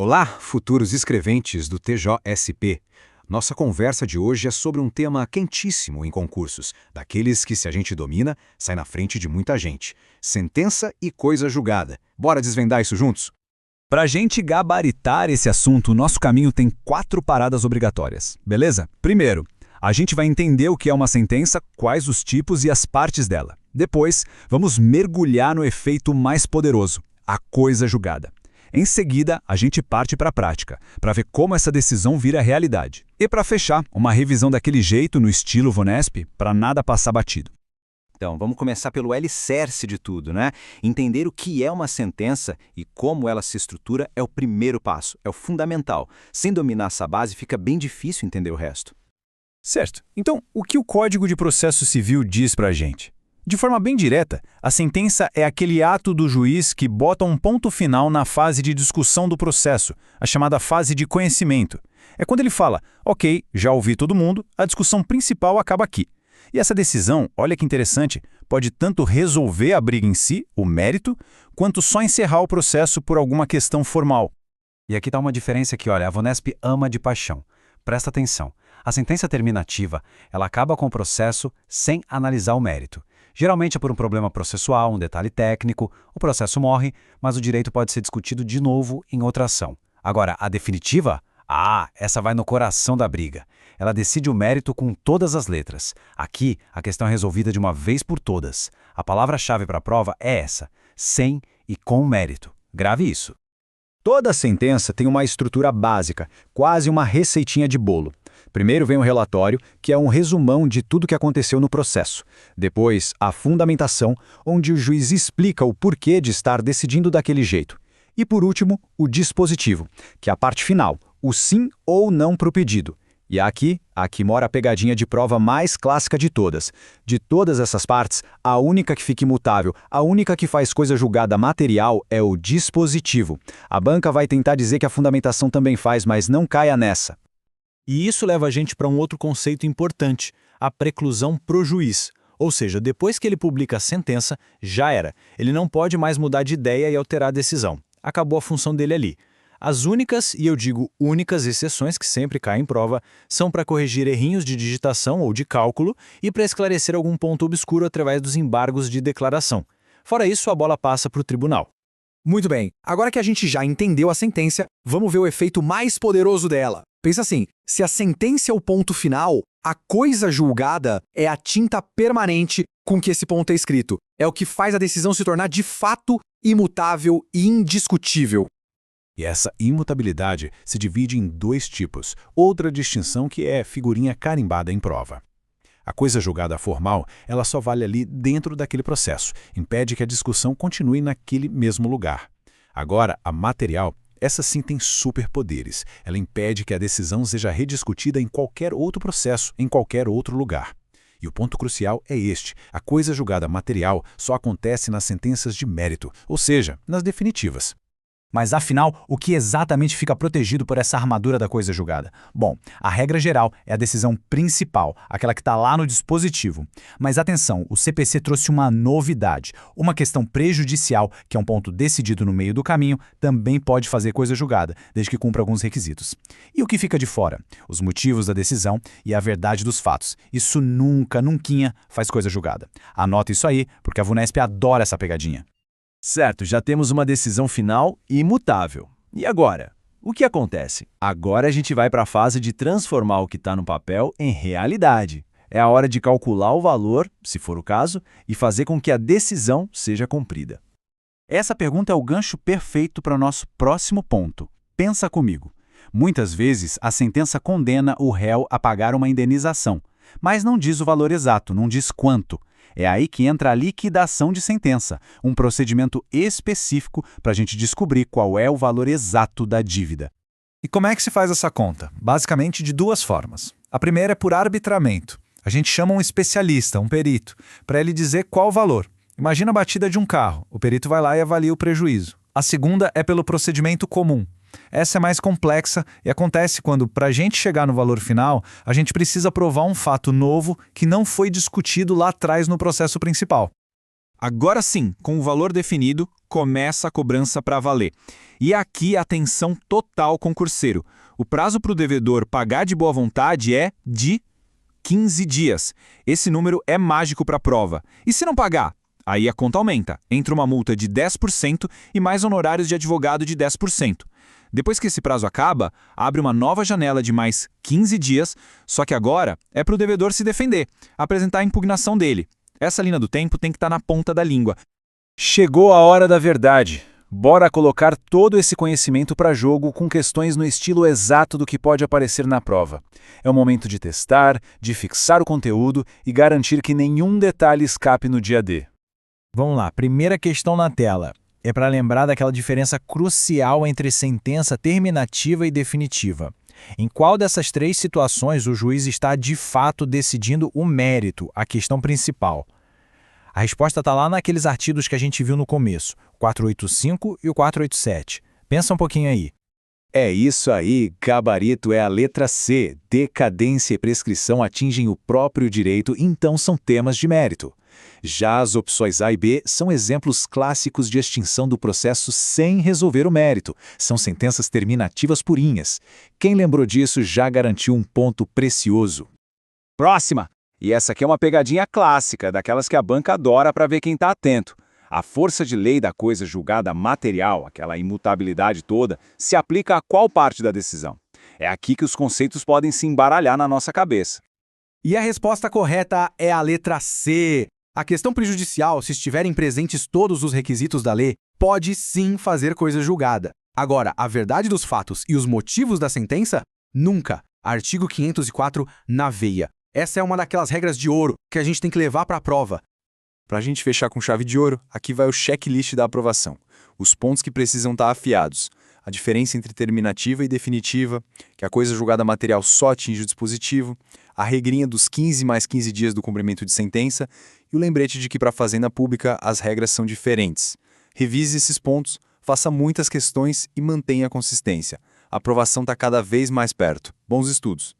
Olá, futuros escreventes do TJSP. Nossa conversa de hoje é sobre um tema quentíssimo em concursos, daqueles que, se a gente domina, sai na frente de muita gente. Sentença e coisa julgada. Bora desvendar isso juntos? Para a gente gabaritar esse assunto, o nosso caminho tem 4 paradas obrigatórias, beleza? Primeiro, a gente vai entender o que é uma sentença, quais os tipos e as partes dela. Depois, vamos mergulhar no efeito mais poderoso, a coisa julgada. Em seguida, a gente parte para a prática, para ver como essa decisão vira realidade. E para fechar, uma revisão daquele jeito, no estilo Vonesp, para nada passar batido. Então, vamos começar pelo alicerce de tudo, né? Entender o que é uma sentença e como ela se estrutura é o primeiro passo, é o fundamental. Sem dominar essa base, fica bem difícil entender o resto. Certo. Então, o que o Código de Processo Civil diz para a gente? De forma bem direta, a sentença é aquele ato do juiz que bota um ponto final na fase de discussão do processo, a chamada fase de conhecimento. É quando ele fala, ok, já ouvi todo mundo, a discussão principal acaba aqui. E essa decisão, olha que interessante, pode tanto resolver a briga em si, o mérito, quanto só encerrar o processo por alguma questão formal. E aqui está uma diferença que, olha, a Vonesp ama de paixão. Presta atenção. A sentença terminativa, ela acaba com o processo sem analisar o mérito. Geralmente é por um problema processual, um detalhe técnico, o processo morre, mas o direito pode ser discutido de novo em outra ação. Agora, a definitiva? Essa vai no coração da briga. Ela decide o mérito com todas as letras. Aqui, a questão é resolvida de uma vez por todas. A palavra-chave para a prova é essa, sem e com mérito. Grave isso. Toda sentença tem uma estrutura básica, quase uma receitinha de bolo. Primeiro vem o relatório, que é um resumão de tudo que aconteceu no processo. Depois, a fundamentação, onde o juiz explica o porquê de estar decidindo daquele jeito. E por último, o dispositivo, que é a parte final, o sim ou não para o pedido. E aqui mora a pegadinha de prova mais clássica de todas. De todas essas partes, a única que fica imutável, a única que faz coisa julgada material é o dispositivo. A banca vai tentar dizer que a fundamentação também faz, mas não caia nessa. E isso leva a gente para um outro conceito importante, a preclusão pro juiz. Ou seja, depois que ele publica a sentença, já era. Ele não pode mais mudar de ideia e alterar a decisão. Acabou a função dele ali. As únicas, e eu digo únicas exceções que sempre caem em prova, são para corrigir errinhos de digitação ou de cálculo e para esclarecer algum ponto obscuro através dos embargos de declaração. Fora isso, a bola passa para o tribunal. Muito bem, agora que a gente já entendeu a sentença, vamos ver o efeito mais poderoso dela. Pensa assim, se a sentença é o ponto final, a coisa julgada é a tinta permanente com que esse ponto é escrito. É o que faz a decisão se tornar de fato imutável e indiscutível. E essa imutabilidade se divide em 2 tipos, outra distinção que é figurinha carimbada em prova. A coisa julgada formal, ela só vale ali dentro daquele processo, impede que a discussão continue naquele mesmo lugar. Agora, a material, essa sim tem superpoderes. Ela impede que a decisão seja rediscutida em qualquer outro processo, em qualquer outro lugar. E o ponto crucial é este: a coisa julgada material só acontece nas sentenças de mérito, ou seja, nas definitivas. Mas afinal, o que exatamente fica protegido por essa armadura da coisa julgada? Bom, a regra geral é a decisão principal, aquela que está lá no dispositivo. Mas atenção, o CPC trouxe uma novidade. Uma questão prejudicial, que é um ponto decidido no meio do caminho, também pode fazer coisa julgada, desde que cumpra alguns requisitos. E o que fica de fora? Os motivos da decisão e a verdade dos fatos. Isso nunca faz coisa julgada. Anota isso aí, porque a Vunesp adora essa pegadinha. Certo, já temos uma decisão final e imutável. E agora? O que acontece? Agora a gente vai para a fase de transformar o que está no papel em realidade. É a hora de calcular o valor, se for o caso, e fazer com que a decisão seja cumprida. Essa pergunta é o gancho perfeito para o nosso próximo ponto. Pensa comigo. Muitas vezes, a sentença condena o réu a pagar uma indenização, mas não diz o valor exato, não diz quanto. É aí que entra a liquidação de sentença, um procedimento específico para a gente descobrir qual é o valor exato da dívida. E como é que se faz essa conta? Basicamente de 2 formas. A primeira é por arbitramento. A gente chama um especialista, um perito, para ele dizer qual o valor. Imagina a batida de um carro, o perito vai lá e avalia o prejuízo. A segunda é pelo procedimento comum. Essa é mais complexa e acontece quando, para a gente chegar no valor final, a gente precisa provar um fato novo que não foi discutido lá atrás no processo principal. Agora sim, com o valor definido, começa a cobrança para valer. E aqui atenção total concurseiro. O prazo para o devedor pagar de boa vontade é de 15 dias. Esse número é mágico para a prova. E se não pagar? Aí a conta aumenta. Entra uma multa de 10% e mais honorários de advogado de 10%. Depois que esse prazo acaba, abre uma nova janela de mais 15 dias, só que agora é para o devedor se defender, apresentar a impugnação dele. Essa linha do tempo tem que estar na ponta da língua. Chegou a hora da verdade. Bora colocar todo esse conhecimento para jogo com questões no estilo exato do que pode aparecer na prova. É o momento de testar, de fixar o conteúdo e garantir que nenhum detalhe escape no dia D. Vamos lá, primeira questão na tela. É para lembrar daquela diferença crucial entre sentença terminativa e definitiva. Em qual dessas três situações o juiz está de fato decidindo o mérito, a questão principal? A resposta está lá naqueles artigos que a gente viu no começo, o 485 e o 487. Pensa um pouquinho aí. É isso aí, gabarito é a letra C. Decadência e prescrição atingem o próprio direito, então são temas de mérito. Já as opções A e B são exemplos clássicos de extinção do processo sem resolver o mérito. São sentenças terminativas purinhas. Quem lembrou disso já garantiu um ponto precioso. Próxima! E essa aqui é uma pegadinha clássica, daquelas que a banca adora para ver quem está atento. A força de lei da coisa julgada material, aquela imutabilidade toda, se aplica a qual parte da decisão? É aqui que os conceitos podem se embaralhar na nossa cabeça. E a resposta correta é a letra C. A questão prejudicial, se estiverem presentes todos os requisitos da lei, pode sim fazer coisa julgada. Agora, a verdade dos fatos e os motivos da sentença? Nunca. Artigo 504 na veia. Essa é uma daquelas regras de ouro que a gente tem que levar para a prova. Para a gente fechar com chave de ouro, aqui vai o checklist da aprovação. Os pontos que precisam estar afiados. A diferença entre terminativa e definitiva, que a coisa julgada material só atinge o dispositivo, a regrinha dos 15 mais 15 dias do cumprimento de sentença e o lembrete de que para a Fazenda Pública as regras são diferentes. Revise esses pontos, faça muitas questões e mantenha a consistência. A aprovação está cada vez mais perto. Bons estudos!